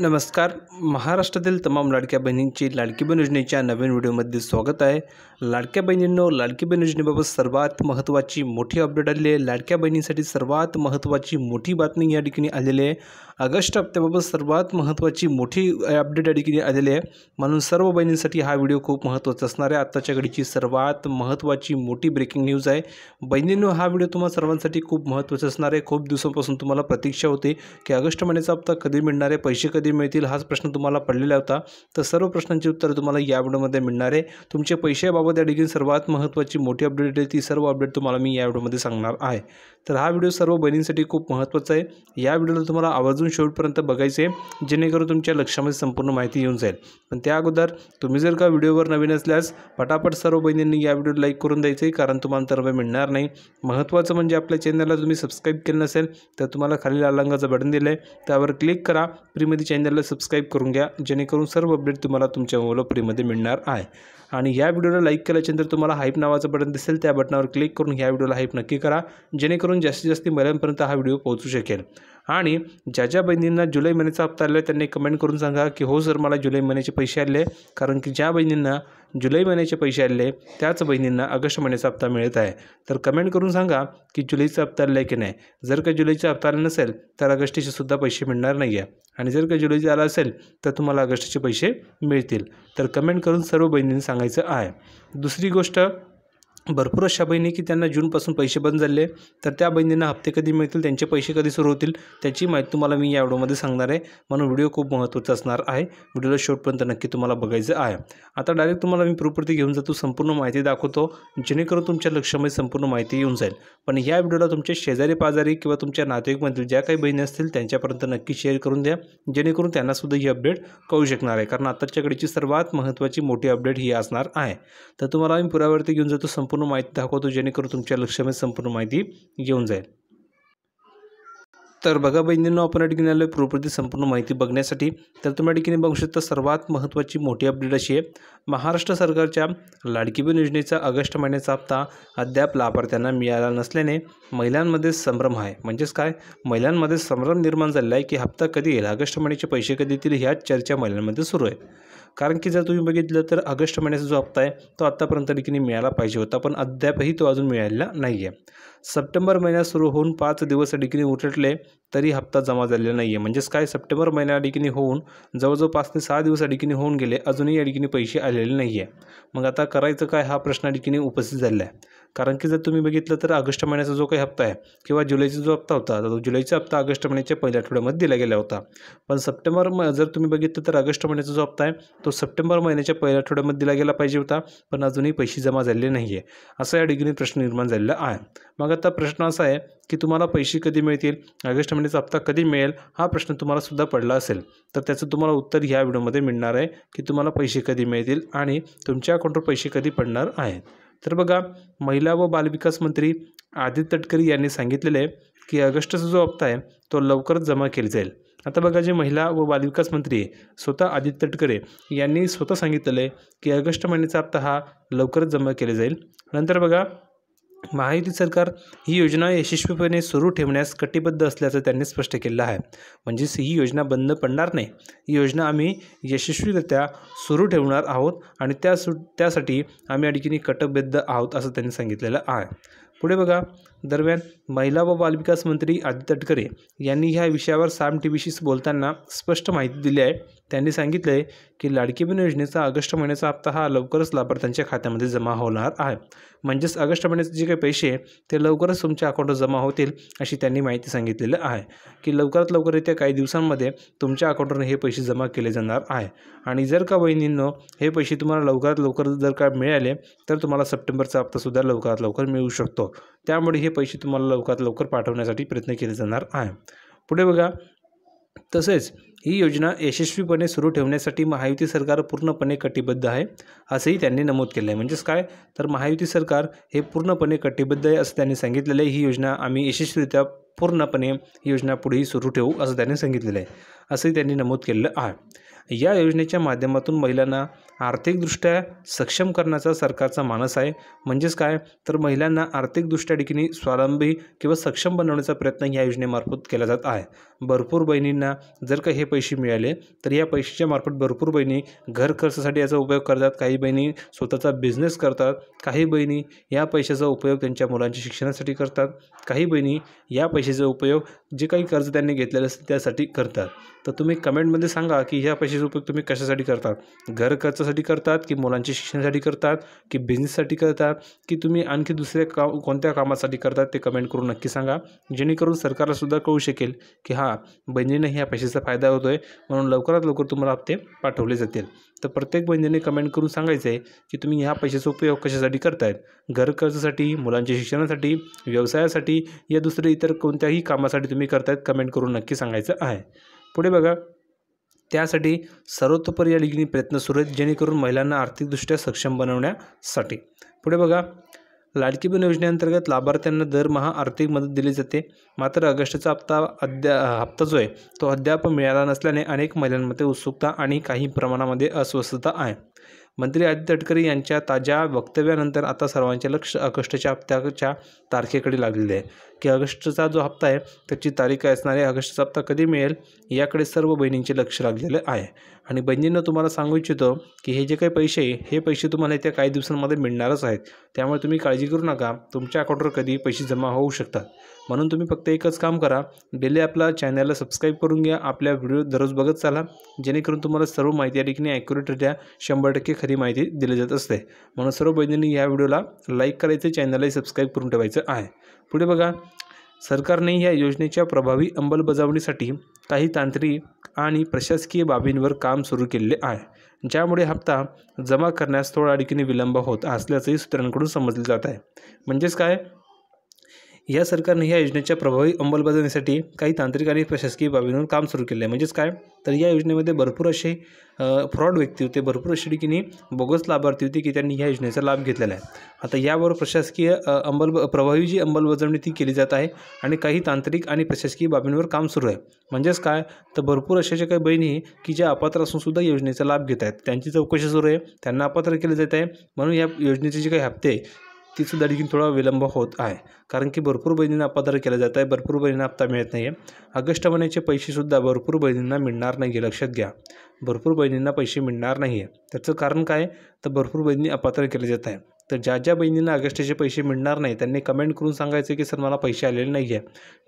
नमस्कार. महाराष्ट्रातील तमाम लाडक्या बहिणींची लाडकी बहीण योजनेच्या नवीन व्हिडिओमध्ये स्वागत आहे. लाडक्या बहिणींनो, लाडकी बहीण योजनेबाबत सर्वात महत्त्वाची मोठी अपडेट आली आहे. लाडक्या बहिणींसाठी सर्वात महत्त्वाची मोठी बातमी या ठिकाणी आलेली आहे. ऑगस्ट हप्त्याबाबत सर्वात महत्त्वाची मोठी अपडेट या ठिकाणी आलेली आहे. म्हणून सर्व बहिणींसाठी हा व्हिडिओ खूप महत्त्वाचा असणार आहे. आत्ताच्या घडीची सर्वात महत्त्वाची मोठी ब्रेकिंग न्यूज आहे. बहिणींनो, हा व्हिडिओ तुम्हाला सर्वांसाठी खूप महत्त्वाचा असणार आहे. खूप दिवसांपासून तुम्हाला प्रतीक्षा होती की ऑगस्ट महिन्याचा हप्ता कधी मिळणार आहे, पैसे कधी मिळतील, हाच प्रश्न तुम्हाला पडलेला होता. तर सर्व प्रश्नांची उत्तरे तुम्हाला या व्हिडिओमध्ये मिळणार आहे. तुमचे पैशाबाबत या ठिकाणी सर्वात महत्त्वाची मोठी अपडेट आहे, ती सर्व अपडेट तुम्हाला मी या व्हिडिओमध्ये सांगणार आहे. तर हा व्हिडिओ सर्व बहिणींसाठी खूप महत्त्वाचा आहे. या व्हिडिओला तुम्हाला आवर्जून शेवटपर्यंत बघायचे आहे, जेणेकरून तुमच्या लक्षामध्ये संपूर्ण माहिती येऊन जाईल. पण त्या अगोदर तुम्ही जर का व्हिडिओवर नवीन असल्यास पटापट सर्व बहिणींनी या व्हिडिओला लाईक करून द्यायचे आहे, कारण तुम्हाला तर मिळणार नाही. महत्त्वाचं म्हणजे आपल्या चॅनलला तुम्ही सबस्क्राईब केलं नसेल तर तुम्हाला खाली लाल रंगाचं बटन दिलं आहे, त्यावर क्लिक करा. फ्रीमध्ये चॅनलला सबस्क्राईब करून घ्या, जेणेकरून सर्व अपडेट तुम्हाला तुमच्या मोबाईलवर फ्रीमध्ये मिळणार आहे. आणि या व्हिडिओला लाईक केल्यानंतर तुम्हाला हाईप नावाचं बटन दिसेल, त्या बटनावर क्लिक करून ह्या व्हिडिओला हाईप नक्की करा, जेणेकरून जास्तीत जास्त महिलांपर्यंत हा व्हिडिओ पोहोचू शकेल. आणि ज्या बहिणींना जुलै महिन्याचा हप्ता आला आहे त्यांनी कमेंट करून सांगा की हो सर, मला जुलै महिन्याचे पैसे आले. कारण की ज्या बहिणींना जुलै महिन्याचे पैसे आले त्याच बहिणींना ऑगस्ट महिन्याचा हप्ता मिळत आहे. तर कमेंट करून सांगा की जुलैचा हप्ता आला आहे की नाही. जर का जुलैचा हप्ता आला नसेल तर ऑगस्टचे सुद्धा पैसे मिळणार नाही आहे. आणि जर का जुलैचा आला असेल तर तुम्हाला ऑगस्टचे पैसे मिळतील. तर कमेंट करून सर्व बहिणींनी सांगायचं आहे. दुसरी गोष्ट, भरपूर अशा बहिणी की त्यांना जूनपासून पैसे बंद झाले, तर त्या बहिणींना हप्ते कधी मिळतील, त्यांचे पैसे कधी सुरू होतील, त्याची माहिती तुम्हाला मी या व्हिडिओमध्ये सांगणार आहे. म्हणून व्हिडिओ खूप महत्त्वाचा असणार आहे. व्हिडिओला शेवटपर्यंत नक्की तुम्हाला बघायचं आहे. आता डायरेक्ट तुम्हाला मी प्रॉपर्टी घेऊन जातो, संपूर्ण माहिती दाखवतो, जेणेकरून तुमच्या लक्षामध्ये संपूर्ण माहिती येऊन जाईल. पण ह्या व्हिडिओला तुमच्या शेजारी पाजारी किंवा तुमच्या नातेवाईकमधील ज्या काही बहिणी असतील त्यांच्यापर्यंत नक्की शेअर करून द्या, जेणेकरून त्यांनासुद्धा ही अपडेट कळू शकणार आहे. कारण आताच्या घडीची सर्वात महत्त्वाची मोठी अपडेट ही असणार आहे. तर तुम्हाला मी पुराव्यावरती घेऊन जातो, संपूर्ण माहिती दाखवतो, जेणेकरून तुमच्या लक्षामध्ये संपूर्ण माहिती घेऊन जाईल. तर बघा बहिणींनो, आपण या ठिकाणी आलो प्रॉपर्टी संपूर्ण माहिती बघण्यासाठी. तर तुम्ही या ठिकाणी बघू शकता सर्वात महत्त्वाची मोठी अपडेट अशी आहे, महाराष्ट्र सरकारच्या लाडकी बहीण योजनेचा ऑगस्ट महिन्याचा हप्ता अद्याप लाभार्थ्यांना मिळाला नसल्याने महिलांमध्ये संभ्रम आहे. म्हणजेच काय, महिलांमध्ये संभ्रम निर्माण झालेला आहे की हप्ता कधी येईल, ऑगस्ट महिन्याचे पैसे कधी येतील, ह्याच चर्चा महिलांमध्ये सुरू आहे. कारण की जर तुम्ही बघितलं तर ऑगस्ट महिन्याचा जो हप्ता आहे तो आत्तापर्यंत ठिकाणी मिळायला पाहिजे होता, पण अद्यापही तो अजून मिळालेला नाही आहे. सप्टेंबर महिन्यात सुरू होऊन 5 दिवस ठिकाणी उलटले तरी हप्ता जमा झालेला नाही आहे. म्हणजेच काय, सप्टेंबर महिन्या ठिकाणी होऊन जवळजवळ 5 ते 6 दिवस ठिकाणी होऊन गेले, अजूनही या ठिकाणी पैसे आलेले नाही आहे. मग आता करायचं काय, हा प्रश्न ठिकाणी उपस्थित झालेला आहे. कारण की जर तुम्ही बघितलं तर ऑगस्ट महिन्याचा जो काही हप्ता आहे किंवा जुलैचा जो हप्ता होता, तो जुलैचा हप्ता ऑगस्ट महिन्याच्या पहिल्या आठवड्यामध्ये दिला गेला होता. पण जर तुम्ही बघितलं तर ऑगस्ट महिन्याचा जो हप्ता आहे तो सप्टेंबर महिन्याच्या पहिल्या आठवड्यामध्ये दिला गेला पाहिजे होता, पण अजूनही पैसे जमा झालेले नाही आहे. असा या ठिकाणी प्रश्न निर्माण झालेला आहे. मग आता प्रश्न असा आहे की तुम्हाला पैसे कधी मिळतील, ऑगस्ट महिन्याचा हप्ता कधी मिळेल, हा प्रश्न तुम्हाला सुद्धा पडला असेल. तर त्याचं तुम्हाला उत्तर ह्या व्हिडिओमध्ये मिळणार आहे की तुम्हाला पैसे कधी मिळतील आणि तुमच्या अकाउंटवर पैसे कधी पडणार आहेत. तर बघा, महिला व बालविकास मंत्री आदित्य तटकरे यांनी सांगितलेले आहे की ऑगस्टचा जो हप्ता आहे तो लवकरच जमा केला जाईल. आता बघा, जे महिला व बालविकास मंत्री स्वतः आदित्य तटकरे यांनी स्वतः सांगितलेलं आहे की ऑगस्ट महिन्याचा हप्ता हा लवकरच जमा केला जाईल. नंतर बघा, महायुती सरकार ही योजना यशस्वीपणे सुरू ठेवण्यास कटिबद्ध असल्याचं त्यांनी स्पष्ट केलं आहे. म्हणजेच ही योजना बंद पडणार नाही, ही योजना आम्ही यशस्वीरित्या सुरू ठेवणार आहोत आणि त्यासाठी आम्ही या ठिकाणी कटिबद्ध आहोत असं त्यांनी सांगितलेलं आहे. पुढे बघा, दरम्यान महिला व बालविकास मंत्री आदित्य तटकरे यांनी ह्या विषयावर साम टीव्हीशी बोलताना स्पष्ट माहिती दिली आहे. त्यांनी सांगितलं आहे की लाडकी बहीण योजनेचा ऑगस्ट महिन्याचा हप्ता हा लवकरच लाभार्थ्यांच्या खात्यामध्ये जमा होणार आहे. म्हणजेच ऑगस्ट महिन्याचे जे काही पैसे ते लवकरच तुमच्या अकाउंटवर जमा होतील अशी त्यांनी माहिती सांगितलेलं आहे की लवकरात लवकर येत्या काही दिवसांमध्ये तुमच्या अकाउंटवर हे पैसे जमा केले जाणार आहे. आणि जर का बहिणींनो, हे पैसे तुम्हाला लवकरात लवकर जर का मिळाले तर तुम्हाला सप्टेंबरचा हप्तासुद्धा लवकरात लवकर मिळू शकतो. त्यामुळे हे पैसे तुम्हाला लवकरात लवकर पाठवण्यासाठी प्रयत्न केले जाणार आहे. पुढे बघा, तसेच ही योजना यशस्वीपणे सुरू ठेवण्यासाठी महायुती सरकार पूर्णपणे कटिबद्ध आहे असंही त्यांनी नमूद केलं आहे. म्हणजेच काय, तर महायुती सरकार हे पूर्णपणे कटिबद्ध आहे असं त्यांनी सांगितलेलं आहे. ही योजना आम्ही यशस्वीरित्या पूर्णपणे ही योजना पुढेही सुरू ठेवू असं त्यांनी सांगितलेलं आहे. असंही त्यांनी नमूद केलेलं आहे। या योजनेच्या माध्यमातून महिलांना आर्थिकदृष्ट्या सक्षम करण्याचा सरकारचा मानस आहे। म्हणजेच काय तर महिलांना आर्थिकदृष्ट्या देखील स्वावलंबी किंवा सक्षम बनवण्याचा प्रयत्न या योजनेमार्फत केला जात आहे। भरपूर बहिणींना जर का हे पैसे मिळाले तर या पैशाच्या मार्फत भरपूर बहिणी घर खर्चासाठी याचा उपयोग करतात, काही बहिणी स्वतःचा बिझनेस करतात, काही बहिणी या पैशाचा उपयोग त्यांच्या मुलांच्या शिक्षणासाठी करतात, काही बहिणी या पैशाचा उपयोग जे काही कर्ज त्यांनी घेतलेलं असतं त्यासाठी करतात। तर तुम्ही कमेंटमध्ये सांगा की ह्या पैशाचा उपयोग तुम्ही कशासाठी करतात, घर खर्चासाठी करतात की मुलांच्या शिक्षणासाठी करतात की बिझनेससाठी करतात की तुम्ही आणखी दुसऱ्या कोणत्या कामासाठी करतात ते कमेंट करून नक्की सांगा, जेणेकरून सरकारला सुद्धा कळू शकेल की हां बहिणींना ह्या पैशाचा फायदा होतो आहे, म्हणून लवकरात लवकर तुम्हाला हप्ते पाठवले जातील। तर प्रत्येक बहिणीने कमेंट करून सांगायचं आहे की तुम्ही ह्या पैशाचा उपयोग कशासाठी करतायत, घर कर्जासाठी, मुलांच्या शिक्षणासाठी, व्यवसायासाठी या दुसरे इतर कोणत्याही कामासाठी तुम्ही करतायत कमेंट करून नक्की सांगायचं आहे। पुढे बघा, त्यासाठी सर्वतोपरी या ठिकाणी प्रयत्न सुरू आहेत जेणेकरून महिलांना आर्थिकदृष्ट्या सक्षम बनवण्यासाठी। पुढे बघा, लाडकी बहीण योजनेअंतर्गत लाभार्थ्यांना दरमहा आर्थिक मदत दिली जाते, मात्र ऑगस्टचा हप्ता जो आहे तो अद्याप मिळाला नसल्याने अनेक महिलांमध्ये उत्सुकता आणि काही प्रमाणामध्ये अस्वस्थता आहे। मंत्री आदित्य तटकरे यांच्या ताज्या वक्तव्यानंतर आता सर्वांचे लक्ष ऑगस्टच्या हप्त्याच्या तारखेकडे लागलेले आहे की ऑगस्टचा जो हप्ता आहे त्याची तारीख काय असणार आहे, ऑगस्टचा हप्ता कधी मिळेल याकडे सर्व बहिणींचे लक्ष लागलेले आहे। आणि बहिणींना तुम्हाला सांगू इच्छितो की हे जे काही पैसे हे पैसे तुम्हाला येत्या काही दिवसांमध्ये मिळणारच आहेत, त्यामुळे तुम्ही काळजी करू नका, तुमच्या अकाउंटवर कधी पैसे जमा होऊ शकतात। म्हणून तुम्ही फक्त एकच काम करा, डेली आपला चॅनलला सबस्क्राईब करून घ्या, आपल्या व्हिडिओ दररोज बघत चाला, जेणेकरून तुम्हाला सर्व माहिती या ठिकाणी ॲक्युरेटरित्या 100% खरी माहिती दिली जात असते। म्हणून सर्व बहिणींनी या व्हिडिओला लाईक करायचे, चॅनललाही सबस्क्राईब करून ठेवायचं आहे। पुढे बघा, सरकारने या योजनेच्या प्रभावी अंमलबजावणीसाठी काही तांत्रिक आणि प्रशासकीय बाबींवर काम सुरू केलेले आहे, ज्यामुळे हप्ता जमा करण्यास थोडा ठिकाणी विलंब होत असल्याचंही सूत्रांकडून समजले जात आहे। म्हणजेच काय, या सरकारने या योजनेच्या प्रभावी अंमलबजावणीसाठी काही तांत्रिक आणि प्रशासकीय बाबींवर काम सुरू केले आहे। म्हणजेच काय तर या योजनेमध्ये भरपूर असे फ्रॉड व्यक्ती होते, भरपूर अशी ठिकाणी बोगस लाभार्थी होते की त्यांनी या योजनेचा लाभ घेतलेला आहे। आता यावर प्रशासकीय प्रभावी जी अंमलबजावणी ती केली जात आहे आणि काही तांत्रिक आणि प्रशासकीय बाबींवर काम सुरू आहे। म्हणजेच काय तर भरपूर अशा ज्या काही बहिणी की ज्या अपात्र असून सुद्धा योजनेचा लाभ घेत आहेत त्यांची चौकशी सुरू आहे, त्यांना अपात्र केले जात आहे, म्हणून या योजनेचे जे काही हप्ते ती सुद्धा देखील थोडा विलंब होत आहे, कारण की भरपूर बहिणींना अपात्र केलं जात आहे, भरपूर बहिणींना हप्ता मिळत नाही आहे। ऑगस्ट महिन्याचे पैसेसुद्धा भरपूर बहिणींना मिळणार नाही आहे, लक्षात घ्या, भरपूर बहिणींना पैसे मिळणार नाही आहे। त्याचं कारण काय तर भरपूर बहिणी अपात्र केले जात आहे। तर ज्या बहिणींना ऑगस्टचे पैसे मिळणार नाही त्यांनी कमेंट करून सांगायचे की सर मला पैसे आलेले नाही आहे,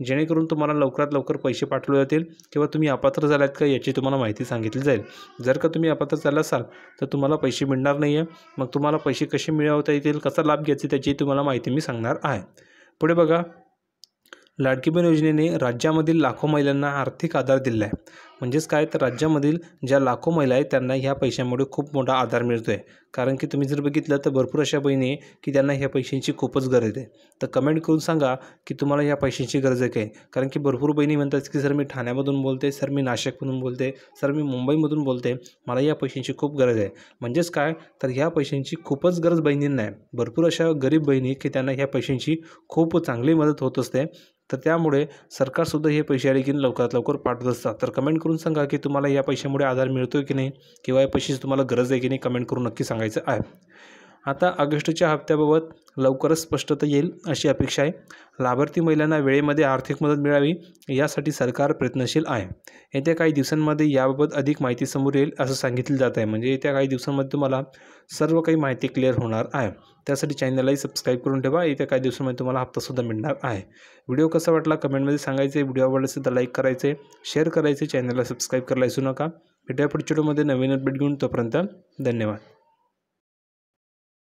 जेणेकरून तुम्हाला लवकरात लवकर पैसे पाठवले जातील किंवा तुम्ही अपात्र झालात का याची तुम्हाला माहिती सांगितली जाईल। जर का तुम्ही अपात्र झाला असाल तर तुम्हाला पैसे मिळणार नाही आहे, मग तुम्हाला पैसे कसे मिळवता येतील, कसा लाभ घ्यायचा त्याची तुम्हाला माहिती मी सांगणार आहे। पुढे बघा, लाडकी बहीण योजनेने राज्यामधील लाखो महिलांना आर्थिक आधार दिला आहे। म्हणजेच काय तर राज्यामधील ज्या लाखो महिला आहेत त्यांना ह्या पैशांमुळे खूप मोठा आधार मिळतो आहे, कारण की तुम्ही जर बघितलं तर भरपूर अशा बहिणी की त्यांना ह्या पैशांची खूपच गरज आहे। तर कमेंट करून सांगा की तुम्हाला ह्या पैशांची गरज आहे काय, कारण की भरपूर बहिणी म्हणतात की सर मी ठाण्यामधून बोलते, सर मी नाशिकमधून बोलते, सर मी मुंबईमधून बोलते, मला या पैशांची खूप गरज आहे। म्हणजेच काय तर ह्या पैशांची खूपच गरज बहिणींना आहे, भरपूर अशा गरीब बहिणी की त्यांना ह्या पैशांची खूप चांगली मदत होत असते, तर त्यामुळे सरकारसुद्धा हे पैसे आणखी लवकरात लवकर पाठवत असतात। तर कमेंट करून सांगा की तुम्हाला या पैशामुळे आधार मिळतो आहे की नाही किंवा या पैशाची तुम्हाला गरज आहे की नाही, कमेंट करून नक्की सांगायचं आहे। आता ऑगस्टच्या हप्त्याबाबत लवकरच स्पष्टता येईल अशी अपेक्षा आहे। लाभार्थी महिलांना वेळेमध्ये आर्थिक मदत मिळावी यासाठी सरकार प्रयत्नशील आहे। येत्या काही दिवसांमध्ये याबाबत अधिक माहिती समोर येईल असं सांगितलं जात आहे, म्हणजे येत्या काही दिवसांमध्ये तुम्हाला सर्व काही माहिती क्लिअर होणार आहे। त्यासाठी चॅनललाही सबस्क्राईब करून ठेवा, येत्या काही दिवसांमध्ये तुम्हाला हप्तासुद्धा मिळणार आहे। व्हिडिओ कसा वाटला कमेंटमध्ये सांगायचे, व्हिडिओ आवडला असेल तर लाईक करायचे, शेअर करायचे, चॅनलला सबस्क्राईब करायला विसरू नका। भेटूया पुढच्या व्हिडिओमध्ये नवीन अपडेट घेऊन, तोपर्यंत धन्यवाद।